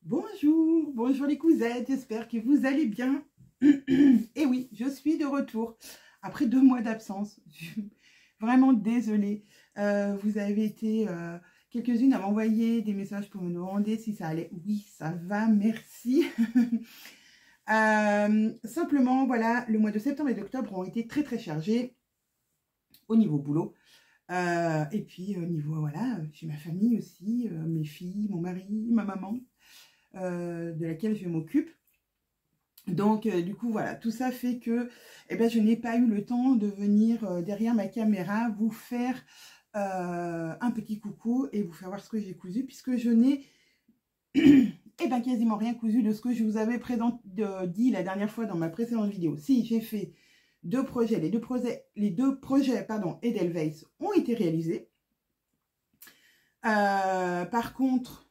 Bonjour, bonjour les cousettes, j'espère que vous allez bien. Et oui, je suis de retour après 2 mois d'absence. Je suis vraiment désolée. Vous avez été quelques-unes à m'envoyer des messages pour me demander si ça allait. Oui, ça va, merci. Simplement, voilà, le mois de septembre et d'octobre ont été très très chargés au niveau boulot. Et puis au niveau, voilà, j'ai ma famille aussi, mes filles, mon mari, ma maman, de laquelle je m'occupe. Donc, du coup, voilà, tout ça fait que je n'ai pas eu le temps de venir derrière ma caméra vous faire un petit coucou et vous faire voir ce que j'ai cousu, puisque je n'ai quasiment rien cousu de ce que je vous avais dit la dernière fois dans ma précédente vidéo. Si, j'ai fait 2 projets, les deux projets Edelweiss ont été réalisés. Par contre,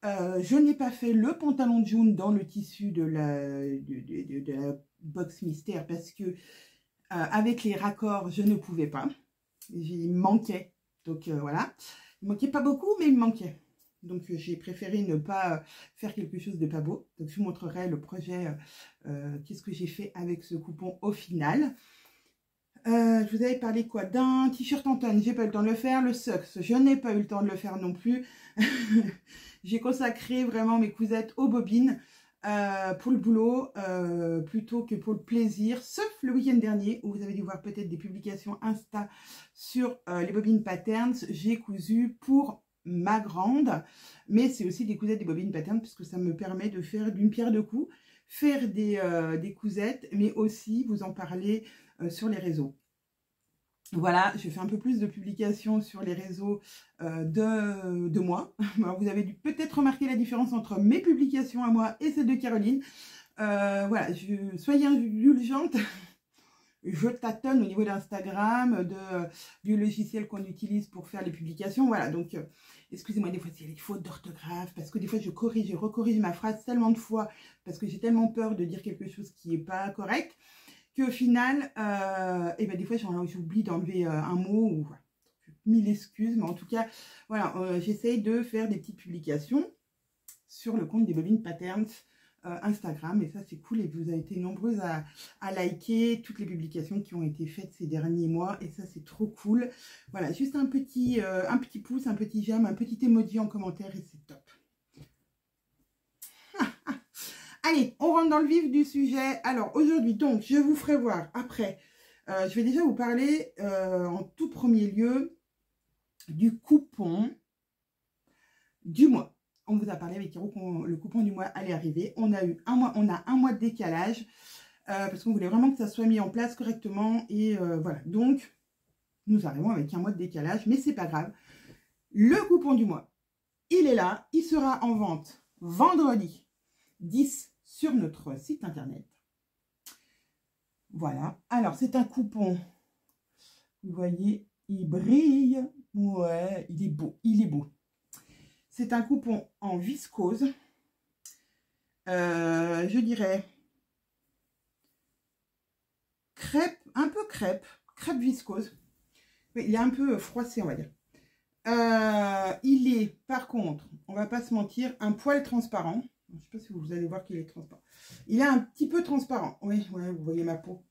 je n'ai pas fait le pantalon de jaune dans le tissu de la box mystère parce que avec les raccords, je ne pouvais pas. Il me manquait. Donc voilà. Il ne manquait pas beaucoup, mais il me manquait. Donc j'ai préféré ne pas faire quelque chose de pas beau. Donc je vous montrerai le projet, qu'est-ce que j'ai fait avec ce coupon au final. Je vous avais parlé quoi? D'un t-shirt Antoine, j'ai pas eu le temps de le faire. Le Sux, je n'ai pas eu le temps de le faire non plus. J'ai consacré vraiment mes cousettes aux bobines pour le boulot plutôt que pour le plaisir, sauf le week-end dernier où vous avez dû voir peut-être des publications Insta sur les bobines patterns. J'ai cousu pour ma grande, mais c'est aussi des cousettes des bobines patterns parce que ça me permet de faire d'une pierre deux coups, faire des cousettes, mais aussi vous en parler sur les réseaux. Voilà, je fais un peu plus de publications sur les réseaux de moi. Alors, vous avez dû peut-être remarquer la différence entre mes publications à moi et celles de Caroline. Voilà, soyez indulgente. Je tâtonne au niveau d'Instagram, du logiciel qu'on utilise pour faire les publications. Voilà, donc excusez-moi des fois s'il y a des fautes d'orthographe, parce que des fois je recorrige ma phrase tellement de fois, parce que j'ai tellement peur de dire quelque chose qui n'est pas correct, qu'au final, des fois j'oublie d'enlever un mot, ou voilà. 1000 excuses, mais en tout cas, voilà, j'essaye de faire des petites publications sur le compte des Bobines Patterns Instagram, et ça c'est cool, et vous avez été nombreuses à liker toutes les publications qui ont été faites ces derniers mois, et ça c'est trop cool. Voilà, juste un petit pouce, un petit j'aime, un petit emoji en commentaire, et c'est top. Allez, on rentre dans le vif du sujet. Alors aujourd'hui, donc, je vous ferai voir après. Je vais déjà vous parler en tout premier lieu du coupon du mois. On vous a parlé avec Hiro que le coupon du mois allait arriver. On a un mois de décalage parce qu'on voulait vraiment que ça soit mis en place correctement. Et voilà, donc nous arrivons avec un mois de décalage, mais c'est pas grave. Le coupon du mois, il est là. Il sera en vente vendredi 10 sur notre site internet. Voilà. Alors, c'est un coupon. Vous voyez, il brille. Ouais, il est beau. Il est beau. C'est un coupon en viscose. Je dirais crêpe, un peu crêpe viscose. Oui, il est un peu froissé, on va dire. Il est, par contre, on va pas se mentir, un poil transparent. Je ne sais pas si vous allez voir qu'il est transparent. Il est un petit peu transparent. Oui, ouais, vous voyez ma peau.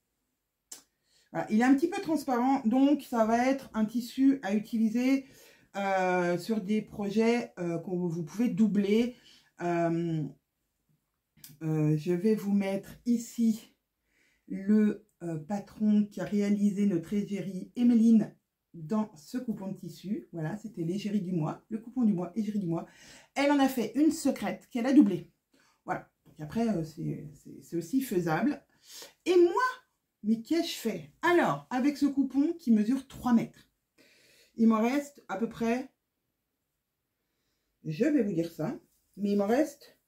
Voilà, il est un petit peu transparent, donc ça va être un tissu à utiliser sur des projets que vous pouvez doubler. Je vais vous mettre ici le patron qui a réalisé notre égérie Emeline dans ce coupon de tissu. Voilà, c'était l'égérie du mois, le coupon du mois, égérie du mois. Elle en a fait une secrète qu'elle a doublée. Voilà, donc après c'est aussi faisable. Et moi, mais qu'ai-je fait? Alors, avec ce coupon qui mesure 3 mètres, il m'en reste à peu près, je vais vous dire ça, mais il m'en reste,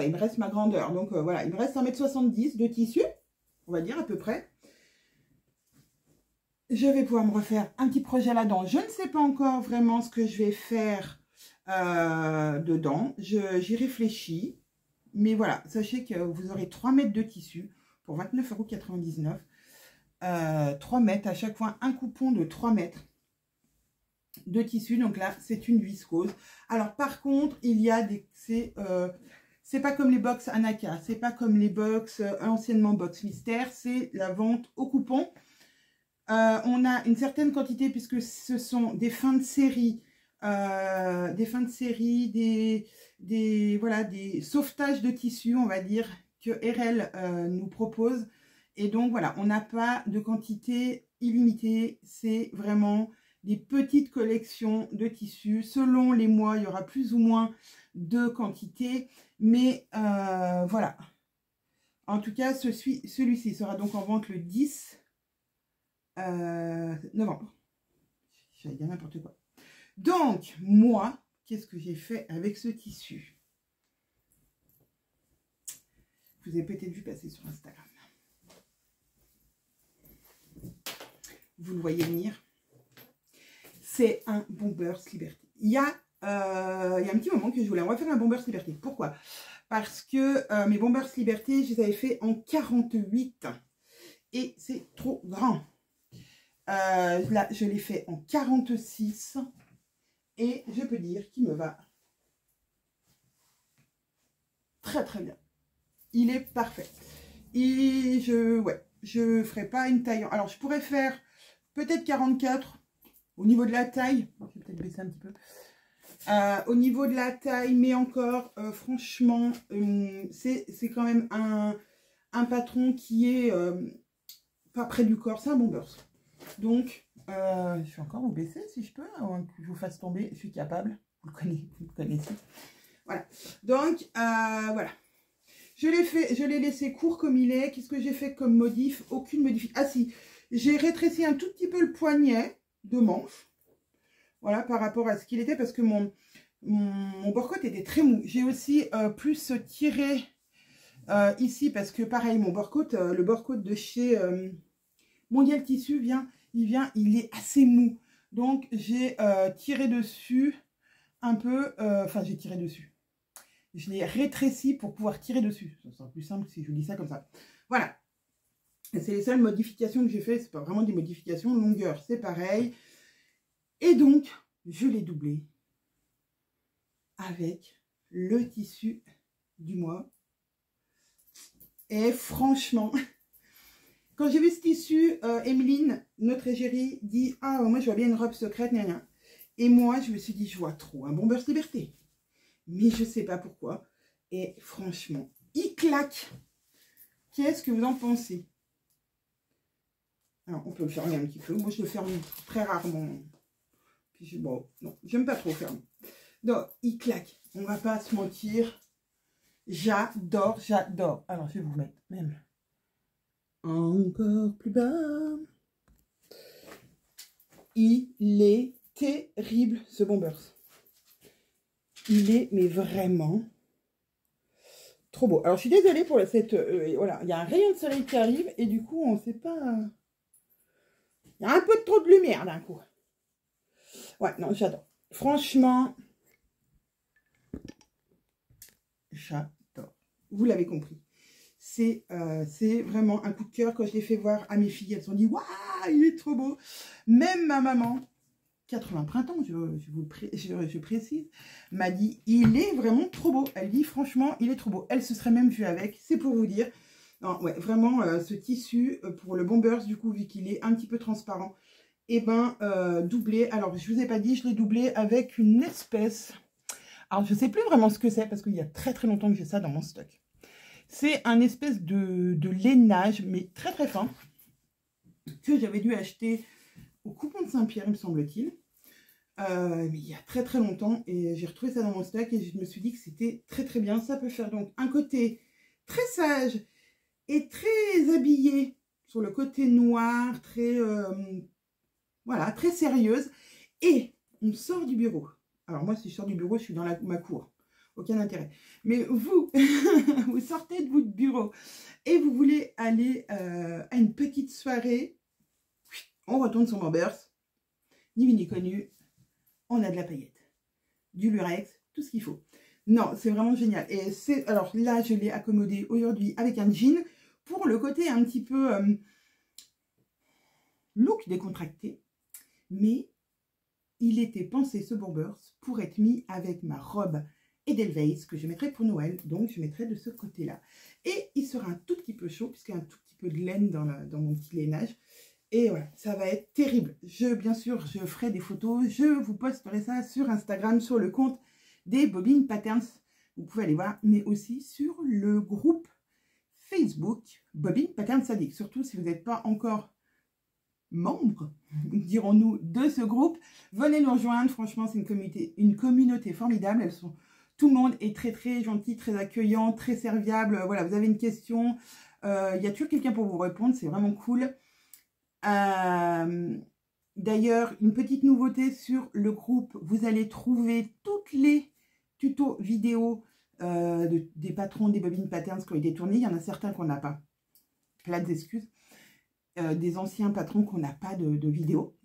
il me reste ma grandeur. Donc voilà, il me reste 1,70 m de tissu, on va dire à peu près. Je vais pouvoir me refaire un petit projet là-dedans. Je ne sais pas encore vraiment ce que je vais faire dedans. J'y réfléchis. Mais voilà, sachez que vous aurez 3 mètres de tissu pour 29,99 €. 3 mètres, à chaque fois un coupon de 3 mètres. de tissu. Donc là, c'est une viscose. Alors par contre, il y a des... c'est pas comme les box Anaka, c'est pas comme les box anciennement box mystère, c'est la vente au coupon. On a une certaine quantité puisque ce sont des fins de série, voilà, des sauvetages de tissu, on va dire, que RL nous propose. Et donc voilà, on n'a pas de quantité illimitée, c'est vraiment des petites collections de tissus. Selon les mois, il y aura plus ou moins de quantité, mais voilà. En tout cas, celui-ci sera donc en vente le 10 novembre. J'allais dire n'importe quoi. Donc, moi, qu'est-ce que j'ai fait avec ce tissu? Vous avez peut-être vu passer sur Instagram. Vous le voyez venir. C'est un Bombers Liberté. Il y a un petit moment que je voulais refaire un Bombers Liberté. Pourquoi? Parce que mes Bombers Liberté, je les avais fait en 48. Et c'est trop grand. Là, je l'ai fait en 46. Et je peux dire qu'il me va très très bien. Il est parfait. Et je ferai pas une taille. Alors, je pourrais faire peut-être 44 au niveau de la taille. Je vais peut-être baisser un petit peu. Au niveau de la taille, mais encore, franchement, c'est quand même un patron qui est pas près du corps. C'est un Bombers. Donc, je vais encore vous baisser si je peux, avant que je vous fasse tomber. Je suis capable. Vous le connaissez. Voilà. Donc, voilà. Je l'ai laissé court comme il est. Qu'est-ce que j'ai fait comme modif? Aucune modification. Ah si, j'ai rétréci un tout petit peu le poignet de manche. Voilà, par rapport à ce qu'il était, parce que mon bord-côte était très mou. J'ai aussi plus tiré ici, parce que pareil, mon bord-côte, le bord-côte de chez Mondial Tissu il est assez mou. Donc, j'ai tiré dessus un peu, enfin, j'ai tiré dessus. Je l'ai rétréci pour pouvoir tirer dessus. Ça sera plus simple si je vous dis ça comme ça. Voilà. C'est les seules modifications que j'ai fait. C'est pas vraiment des modifications. Longueur, c'est pareil. Et donc, je l'ai doublé avec le tissu du mois. Et franchement, quand j'ai vu ce tissu, Emeline, notre égérie, dit « Ah, moi, je vois bien une robe secrète, gna gna. » Et moi, je me suis dit « Je vois trop un Bombers Liberté. » Mais je sais pas pourquoi. Et franchement, il claque. Qu'est-ce que vous en pensez? Alors, on peut le fermer un petit peu. Moi, je le ferme très rarement. Puis, bon, non, j'aime pas trop fermer. Donc, il claque. On va pas se mentir. J'adore, j'adore. Alors, je vais vous mettre même encore plus bas. Il est terrible, ce Bombers. Il est, mais vraiment, trop beau. Alors, je suis désolée pour cette... voilà, il y a un rayon de soleil qui arrive et du coup, on ne sait pas... Il y a un peu trop de lumière d'un coup. Ouais, non, j'adore. Franchement, j'adore. Vous l'avez compris. C'est vraiment un coup de cœur. Quand je l'ai fait voir à mes filles, elles se sont dit « Waouh, il est trop beau !» Même ma maman... 80 printemps, je précise, m'a dit, il est vraiment trop beau. Elle dit, franchement, il est trop beau. Elle se serait même vue avec, c'est pour vous dire. Non, ouais, vraiment, ce tissu, pour le Bombers, du coup, vu qu'il est un petit peu transparent, et ben, doublé. Alors, je vous ai pas dit, je l'ai doublé avec une espèce... Alors, je sais plus vraiment ce que c'est, parce qu'il y a très très longtemps que j'ai ça dans mon stock. C'est un espèce de lainage, mais très très fin, que j'avais dû acheter... au coupon de Saint-Pierre, il me semble-t-il. Mais il y a très très longtemps. Et j'ai retrouvé ça dans mon stock et je me suis dit que c'était très très bien. Ça peut faire donc un côté très sage et très habillé sur le côté noir, très voilà, très sérieuse. Et on sort du bureau. Alors moi, si je sors du bureau, je suis dans ma cour. Aucun intérêt. Mais vous, vous sortez de votre bureau et vous voulez aller à une petite soirée. On retourne sur Bombers, ni vu ni connu, on a de la paillette, du lurex, tout ce qu'il faut. Non, c'est vraiment génial. Et alors là, je l'ai accommodé aujourd'hui avec un jean pour le côté un petit peu look décontracté. Mais il était pensé ce bombers pour être mis avec ma robe Edelweiss que je mettrai pour Noël. Donc, je mettrai de ce côté-là. Et il sera un tout petit peu chaud puisqu'il y a un tout petit peu de laine dans mon petit lainage. Et voilà, ça va être terrible. Bien sûr, je ferai des photos. Je vous posterai ça sur Instagram, sur le compte des Bobbine Patterns. Vous pouvez aller voir, mais aussi sur le groupe Facebook Bobbine Patterns Sadique. Surtout si vous n'êtes pas encore membre, dirons-nous, de ce groupe, venez nous rejoindre. Franchement, c'est une communauté formidable. Tout le monde est très très gentil, très accueillant, très serviable. Voilà, vous avez une question, il y a toujours quelqu'un pour vous répondre, c'est vraiment cool. D'ailleurs, une petite nouveauté sur le groupe, vous allez trouver toutes les tutos vidéo des patrons des Bobbine Patterns qui ont été tournés. Il y en a certains qu'on n'a pas, plein d'excuses. Des anciens patrons qu'on n'a pas de vidéo.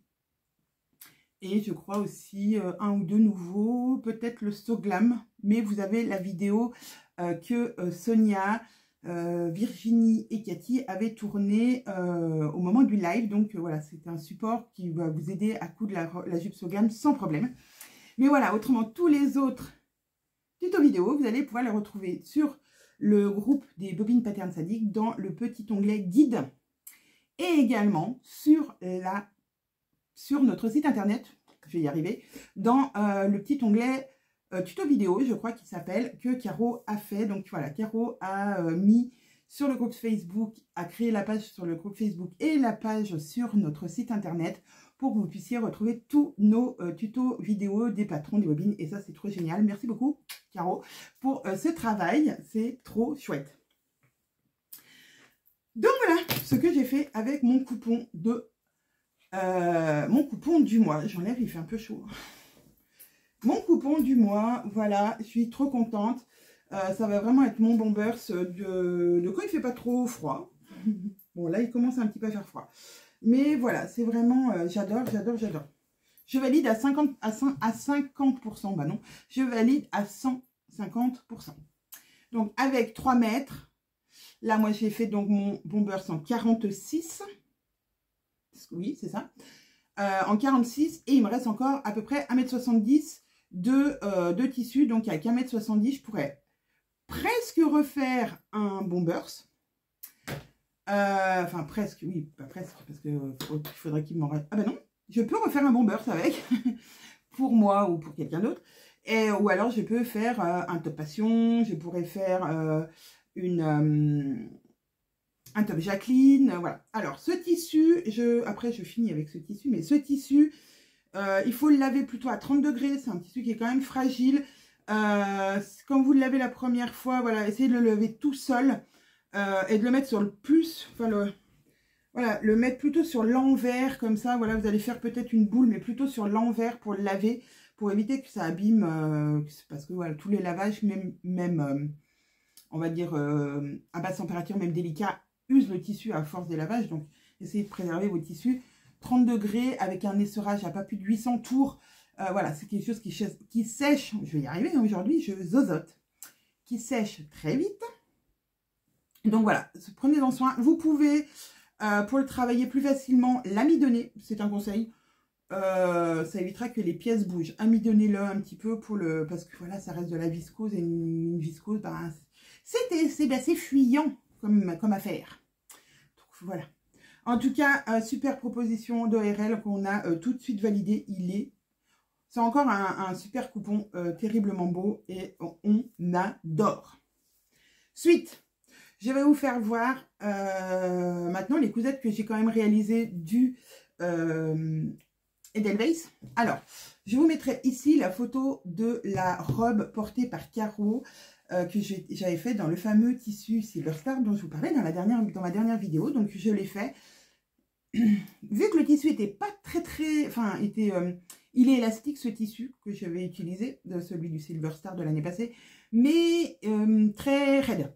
Et je crois aussi un ou deux nouveaux, peut-être le Soglam. Mais vous avez la vidéo que Sonia, Virginie et Cathy avaient tournée au moment du live. Donc voilà, c'est un support qui va vous aider à coudre la jupe Soglam sans problème. Mais voilà, autrement, tous les autres tutos vidéo, vous allez pouvoir les retrouver sur le groupe des Bobbine Patterns Sadiques dans le petit onglet guide. Et également sur notre site internet, je vais y arriver, dans le petit onglet tuto vidéo, je crois qu'il s'appelle, que Caro a fait. Donc voilà, Caro a mis sur le groupe Facebook, a créé la page sur le groupe Facebook et la page sur notre site internet pour que vous puissiez retrouver tous nos tutos vidéo des patrons des bobines. Et ça, c'est trop génial. Merci beaucoup, Caro, pour ce travail. C'est trop chouette. Donc voilà ce que j'ai fait avec mon coupon du mois. J'enlève, il fait un peu chaud. Mon coupon du mois, voilà, je suis trop contente. Ça va vraiment être mon bombers de quand il fait pas trop froid. Bon, là, il commence un petit peu à faire froid. Mais voilà, c'est vraiment, j'adore, j'adore, j'adore. Je valide à 50%, bah non, je valide à 150%. Donc, avec 3 mètres. Là, moi, j'ai fait donc mon bombers en 46. Oui, c'est ça. En 46. Et il me reste encore à peu près 1,70 m de tissu. Donc, avec 1,70 m, je pourrais presque refaire un bombers. Enfin, presque, oui, pas presque. Parce qu'il faudrait qu'il m'en reste. Ah ben non, je peux refaire un bombers avec. Pour moi ou pour quelqu'un d'autre. Ou alors, je peux faire un top passion. Je pourrais faire... un top Jacqueline, voilà. Alors, ce tissu, après je finis avec ce tissu, mais ce tissu, il faut le laver plutôt à 30 degrés. C'est un tissu qui est quand même fragile. Quand vous le lavez la première fois, voilà, essayez de le laver tout seul et de le mettre sur le plus, enfin, voilà, le mettre plutôt sur l'envers, comme ça, voilà, vous allez faire peut-être une boule, mais plutôt sur l'envers pour le laver, pour éviter que ça abîme, parce que voilà, tous les lavages, même on va dire, à basse température, même délicat, use le tissu à force des lavages. Donc, essayez de préserver vos tissus. 30 degrés avec un essorage à pas plus de 800 tours. Voilà, c'est quelque chose qui sèche. Je vais y arriver aujourd'hui, je zozote. Qui sèche très vite. Donc voilà, prenez-en soin. Vous pouvez, pour le travailler plus facilement, l'amidonner. C'est un conseil. Ça évitera que les pièces bougent. Amidonnez-le un petit peu parce que voilà, ça reste de la viscose. Et une viscose, ben, c'est fuyant comme affaire. Donc, voilà. En tout cas, super proposition d'ORL qu'on a tout de suite validé. C'est encore un super coupon terriblement beau et on adore. Suite, je vais vous faire voir maintenant les cousettes que j'ai quand même réalisées du Edelweiss. Alors, je vous mettrai ici la photo de la robe portée par Caro que j'avais fait dans le fameux tissu Silverstar dont je vous parlais dans ma dernière vidéo. Donc, je l'ai fait. Vu que le tissu était pas très... Enfin, il est élastique, ce tissu que je vais utiliser, celui du Silverstar de l'année passée, mais très raide.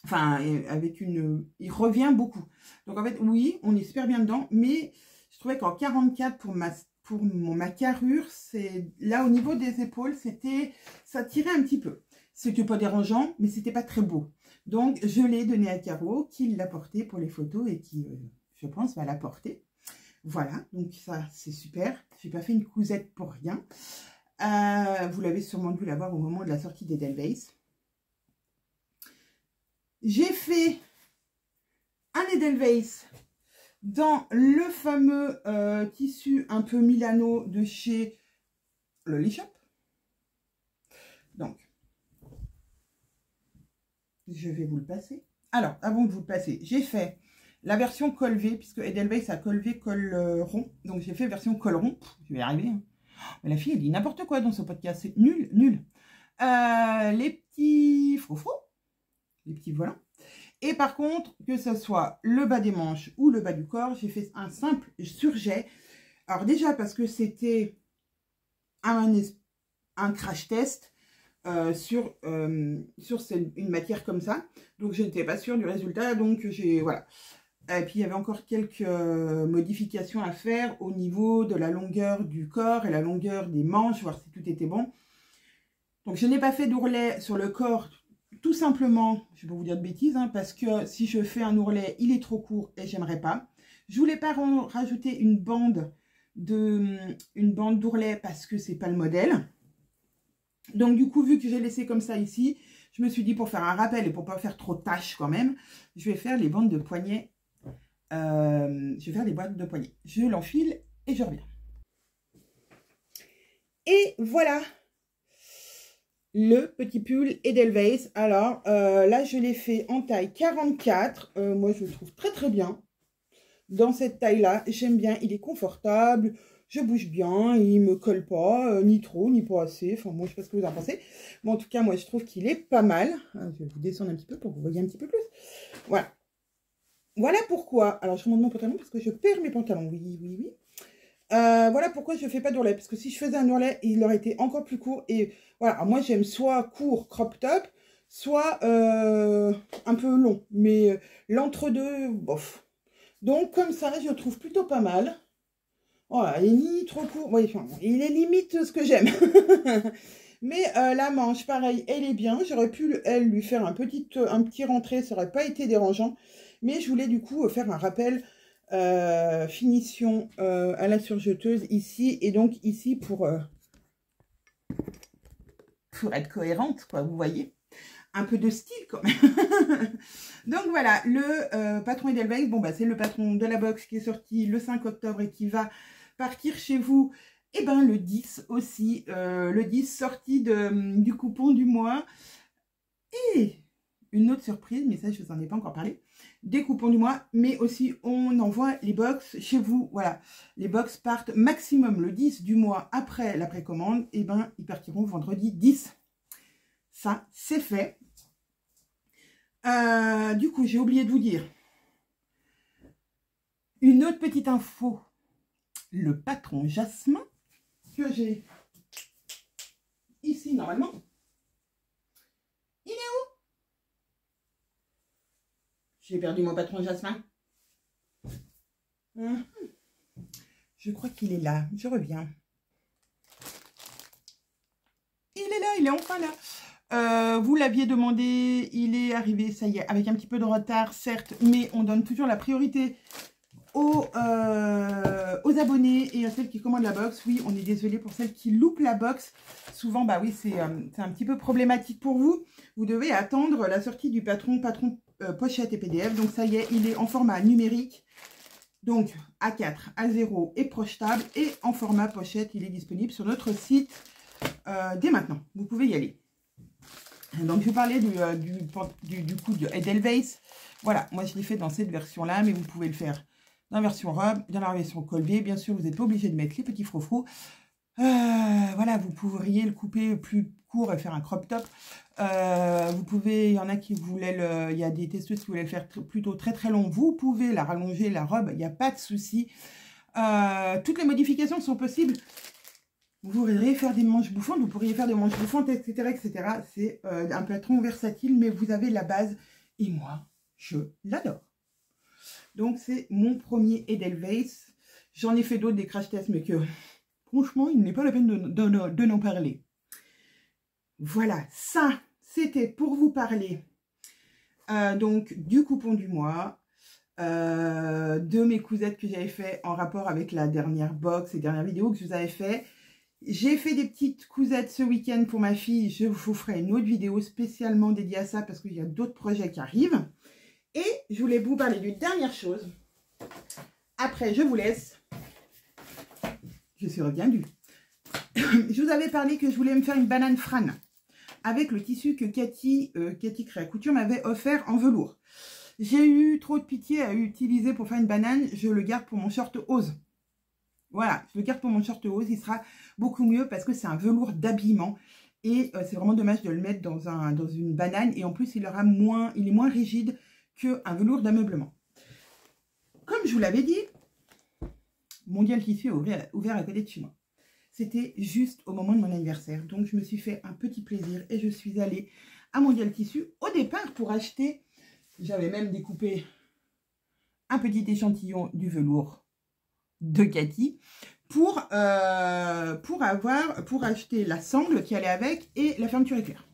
Enfin, il revient beaucoup. Donc, en fait, oui, on est super bien dedans, mais je trouvais qu'en 44, pour ma carrure, là, au niveau des épaules, ça tirait un petit peu. C'était pas dérangeant, mais c'était pas très beau. Donc, je l'ai donné à Caro, qui l'a porté pour les photos et qui, je pense, va la porter. Voilà, donc ça, c'est super. Je n'ai pas fait une cousette pour rien. Vous l'avez sûrement dû l'avoir au moment de la sortie d'Edelweiss. J'ai fait un Edelweiss dans le fameux tissu un peu Milano de chez Lolly Shop. Donc, je vais vous le passer. Alors, avant de vous le passer, j'ai fait la version col V, puisque Edelweiss a col V, col rond. Donc, j'ai fait version col rond. Je vais y arriver. Hein. Mais la fille, elle dit n'importe quoi dans ce podcast. C'est nul, nul. Les petits froufrous, les petits volants. Et par contre, que ce soit le bas des manches ou le bas du corps, j'ai fait un simple surjet. Alors déjà, parce que c'était un crash test sur une matière comme ça. Donc, je n'étais pas sûre du résultat. Donc, voilà. Et puis, il y avait encore quelques modifications à faire au niveau de la longueur du corps et la longueur des manches, voir si tout était bon. Donc, je n'ai pas fait d'ourlet sur le corps, tout simplement, je vais pas vous dire de bêtises, hein, parce que si je fais un ourlet, il est trop court et j'aimerais pas. Je voulais pas rajouter une bande d'ourlet parce que c'est pas le modèle. Donc, du coup, vu que j'ai laissé comme ça ici, je me suis dit pour faire un rappel et pour pas faire trop de tâches quand même, je vais faire les bandes de poignet. Je vais faire des bandes de poignet. Je l'enfile et je reviens. Et voilà le petit pull Edelweiss. Alors là, je l'ai fait en taille 44. Moi, je le trouve très très bien. Dans cette taille-là, j'aime bien. Il est confortable. Je bouge bien. Il me colle pas, ni trop, ni pas assez. Enfin, moi, je sais pas ce que vous en pensez. Mais en tout cas, moi, je trouve qu'il est pas mal. Je vais vous descendre un petit peu pour que vous voyez un petit peu plus. Voilà. Voilà pourquoi. Alors, je remonte mon pantalon parce que je perds mes pantalons. Oui, oui, oui. Voilà pourquoi je ne fais pas d'ourlet. Parce que si je faisais un ourlet, il aurait été encore plus court. Et voilà, alors moi j'aime soit court, crop top, soit un peu long. Mais l'entre-deux, bof. Donc comme ça, je le trouve plutôt pas mal. Voilà, il est ni trop court. Oui, enfin, il est limite ce que j'aime. Mais la manche, pareil, elle est bien. J'aurais pu, elle, lui faire un petit rentré. Ça n'aurait pas été dérangeant. Mais je voulais du coup faire un rappel... finition à la surjeteuse ici et donc ici pour être cohérente, quoi, vous voyez, un peu de style quand même. Donc voilà, le patron Edelweiss, bon bah c'est le patron de la box qui est sorti le 5 octobre et qui va partir chez vous, et ben le 10 aussi, le 10 sorti du coupon du mois. Et une autre surprise, mais ça je vous en ai pas encore parlé, des coupons du mois, mais aussi on envoie les box chez vous. Voilà, les box partent maximum le 10 du mois après la précommande, et ben ils partiront vendredi 10. Ça, c'est fait. Du coup, j'ai oublié de vous dire une autre petite info. Le patron Jasmin, que j'ai ici normalement, il est où? J'ai perdu mon patron Jasmin. Je crois qu'il est là. Je reviens. Il est là, il est enfin là. Vous l'aviez demandé, il est arrivé, ça y est, avec un petit peu de retard, certes, mais on donne toujours la priorité aux abonnés et à celles qui commandent la box. Oui, on est désolé pour celles qui loupent la box. Souvent, bah oui, c'est un petit peu problématique pour vous. Vous devez attendre la sortie du patron pochette et PDF. Donc ça y est, il est en format numérique. Donc A4, A0 et projetable. Et en format pochette, il est disponible sur notre site dès maintenant. Vous pouvez y aller. Donc je vous parlais du coup de Edelweiss. Voilà, moi je l'ai fait dans cette version-là, mais vous pouvez le faire dans la version robe, dans la version col V. Bien sûr, vous n'êtes pas obligé de mettre les petits froufrous. Voilà, vous pourriez le couper plus court et faire un crop top. Vous pouvez, il y en a qui voulaient, il y a des testeuses qui voulaient le faire plutôt très très long. Vous pouvez la rallonger, la robe, il n'y a pas de souci. Toutes les modifications sont possibles. Vous pourriez faire des manches bouffantes, vous pourriez faire des manches bouffantes, etc. etc. C'est un patron versatile, mais vous avez la base. Et moi, je l'adore. Donc, c'est mon premier Edelweiss. J'en ai fait d'autres, des crash tests, mais que, franchement, il n'est pas la peine de n'en parler. Voilà, ça, c'était pour vous parler donc du coupon du mois. de mes cousettes que j'avais fait en rapport avec la dernière box et dernière vidéo que je vous avais fait. J'ai fait des petites cousettes ce week-end pour ma fille. Je vous ferai une autre vidéo spécialement dédiée à ça parce qu'il y a d'autres projets qui arrivent. Et je voulais vous parler d'une dernière chose. Après, je vous laisse. Je suis reviendue. Je vous avais parlé que je voulais me faire une banane frane avec le tissu que Cathy Créa Couture m'avait offert en velours. J'ai eu trop de pitié à utiliser pour faire une banane. Je le garde pour mon short Ose. Voilà, je le garde pour mon short Ose. Il sera beaucoup mieux parce que c'est un velours d'habillement. Et c'est vraiment dommage de le mettre dans une banane. Et en plus, il est moins rigide qu'un velours d'ameublement. Comme je vous l'avais dit, Mondial Tissu est ouvert à côté de chez moi. C'était juste au moment de mon anniversaire. Donc, je me suis fait un petit plaisir et je suis allée à Mondial Tissu au départ pour acheter. J'avais même découpé un petit échantillon du velours de Cathy pour acheter la sangle qui allait avec et la fermeture éclair.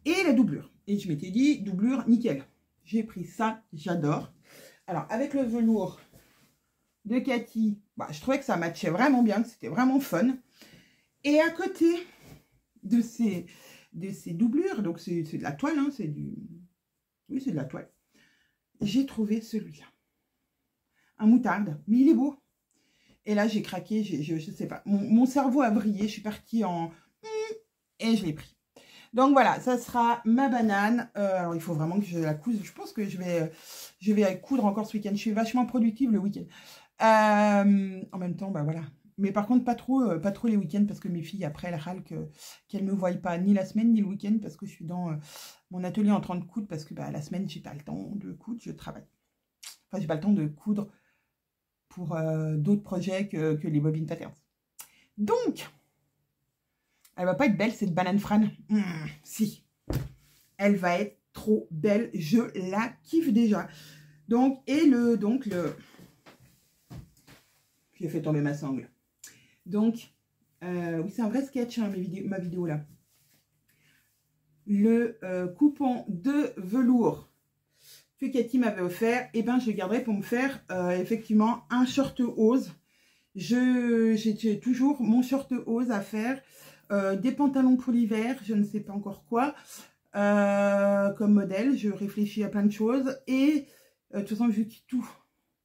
Et la doublure. Et je m'étais dit, doublure, nickel. J'ai pris ça, j'adore. Alors, avec le velours de Cathy, bah, je trouvais que ça matchait vraiment bien, que c'était vraiment fun. Et à côté de ces doublures, donc c'est de la toile, hein, oui, c'est de la toile. J'ai trouvé celui-là. Un moutarde, mais il est beau. Et là, j'ai craqué, je sais pas. Mon cerveau a brillé, je suis partie en... Et je l'ai pris. Donc voilà, ça sera ma banane. Alors, il faut vraiment que je la couse. Je pense que je vais coudre encore ce week-end. Je suis vachement productive le week-end. En même temps, bah voilà. Mais par contre, pas trop les week-ends parce que mes filles, après, elles râlent qu'elles ne me voient pas ni la semaine ni le week-end parce que je suis dans mon atelier en train de coudre parce que bah, la semaine, j'ai pas le temps de coudre, je travaille. Enfin, j'ai pas le temps de coudre pour d'autres projets que les bobines patterns. Donc, elle va pas être belle, cette banane frane. Si. Elle va être trop belle. Je la kiffe déjà. Donc, j'ai fait tomber ma sangle. Donc, oui, c'est un vrai sketch, hein, ma vidéo là. Le coupon de velours que Cathy m'avait offert, et ben je le garderai pour me faire effectivement un short Ose. J'ai toujours mon short Ose à faire. Des pantalons pour l'hiver, je ne sais pas encore quoi. Comme modèle, je réfléchis à plein de choses. Et de toute façon, vu que il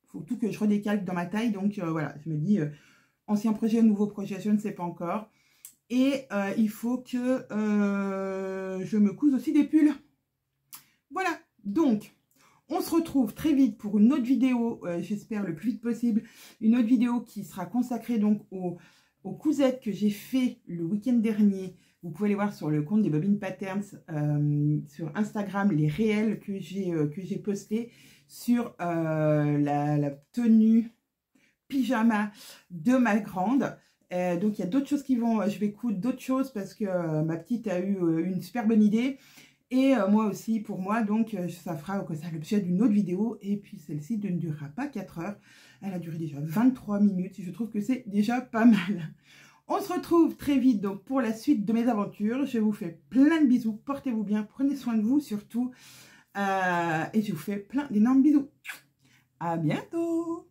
faut tout que je redécalque dans ma taille. Donc voilà, je me dis, ancien projet, nouveau projet, je ne sais pas encore. Et il faut que je me couse aussi des pulls. Voilà, donc on se retrouve très vite pour une autre vidéo, j'espère le plus vite possible. Une autre vidéo qui sera consacrée donc aux cousettes que j'ai fait le week-end dernier. Vous pouvez les voir sur le compte des Bobines Patterns, sur Instagram, les réels que j'ai postés sur la tenue pyjama de ma grande. Donc il y a d'autres choses qui vont, je vais coudre d'autres choses parce que ma petite a eu une super bonne idée. Et moi aussi pour moi, donc ça fera l'objet d'une autre vidéo. Et puis celle-ci ne durera pas 4 heures. Elle a duré déjà 23 minutes. Et je trouve que c'est déjà pas mal. On se retrouve très vite donc pour la suite de mes aventures. Je vous fais plein de bisous. Portez-vous bien. Prenez soin de vous surtout. Et je vous fais plein d'énormes bisous. À bientôt.